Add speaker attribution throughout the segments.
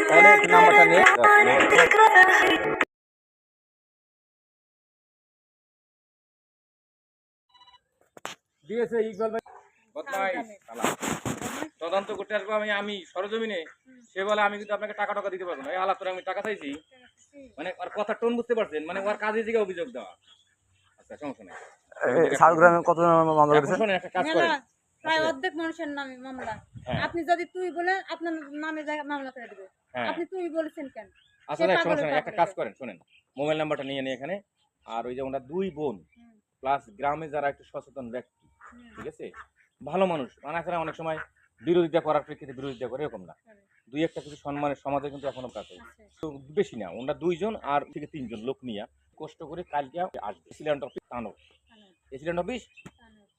Speaker 1: তাহলে নাম্বারটা নিয়ে দিয়েছে ইকবাল ভাই বদমাইশ শালা। তদন্ত করতে আসবো আমি সরজমিনে, সে বলে আমি কিন্তু আপনাকে টাকা দিতে পারবো না। এই হালাত আমি টাকা চাইছি, মানে ওর কথা টোন বুঝতে পারছেন, মানে ওর কাজে দিকে অভিযোগ দেওয়া। আচ্ছা সমস্যা নেই।
Speaker 2: সারগ্রামে কত মামলা করেছে?
Speaker 1: শোনেন একটা কাজ করেন,
Speaker 3: প্রায় অর্ধেক মানুষের নামে মামলা। আপনি যদি তুই বলেন আপনার নামে মামলা করে দেবে। আপনি তুই বলেছেন কেন?
Speaker 1: আচ্ছা সমস্যা নেই, একটা কাজ করেন, শোনেন মোবাইল নাম্বারটা নিয়ে নিয়ে এখানে। আর ওই যে ওনার দুই বোন প্লাস গ্রামে যারা একটু সচেতন ব্যক্তি, ঠিক আছে, ভালো মানুষ, মানে অনেক সময় বিরোধিতা করার প্রেক্ষিতে বিরোধিতা করে এরকম না, দুই একটা কিছু সম্মানের সমাজে কিন্তু এখনো কাছে তো বেশি না, ওনারা দুইজন আর থেকে তিনজন লোক নিয়ে কষ্ট করে কালকে আসবে প্রেসিডেন্ট অফিস তানোর, প্রেসিডেন্ট অফিস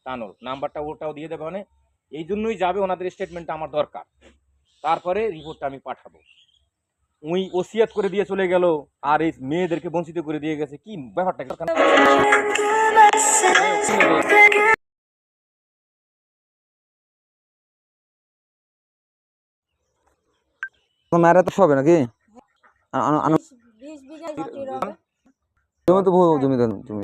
Speaker 1: তানোর নাম্বারটা ওটাও দিয়ে দেবে। মানে এই জন্যই যাবে, ওনাদের স্টেটমেন্টটা আমার দরকার, তারপরে রিপোর্টটা আমি পাঠাবো। ওই ওসিয়াত করে দিয়ে চলে গেল আর এই মেয়েদেরকে বঞ্চিত করে দিয়ে গেছে, কি ব্যাপারটা?
Speaker 2: মায়েরা তো সবে নাকি
Speaker 3: 20 বিঘা মাটি রবে।
Speaker 2: জমি তো বহু জমি দেন জমি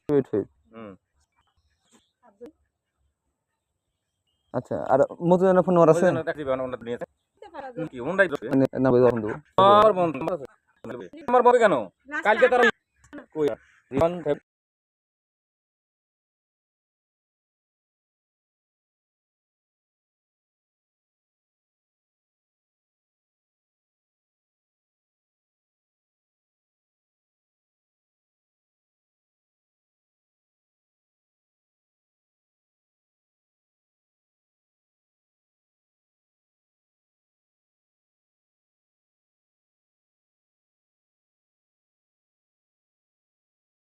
Speaker 3: 85
Speaker 2: আচ্ছা। আর মতুজনের ফোন নাম্বার আছে?
Speaker 1: কি ওন্ডাই
Speaker 2: না ভাই বন্ধু
Speaker 1: আমার বন্ধু আমার বন্ধু কেন কালকে তারা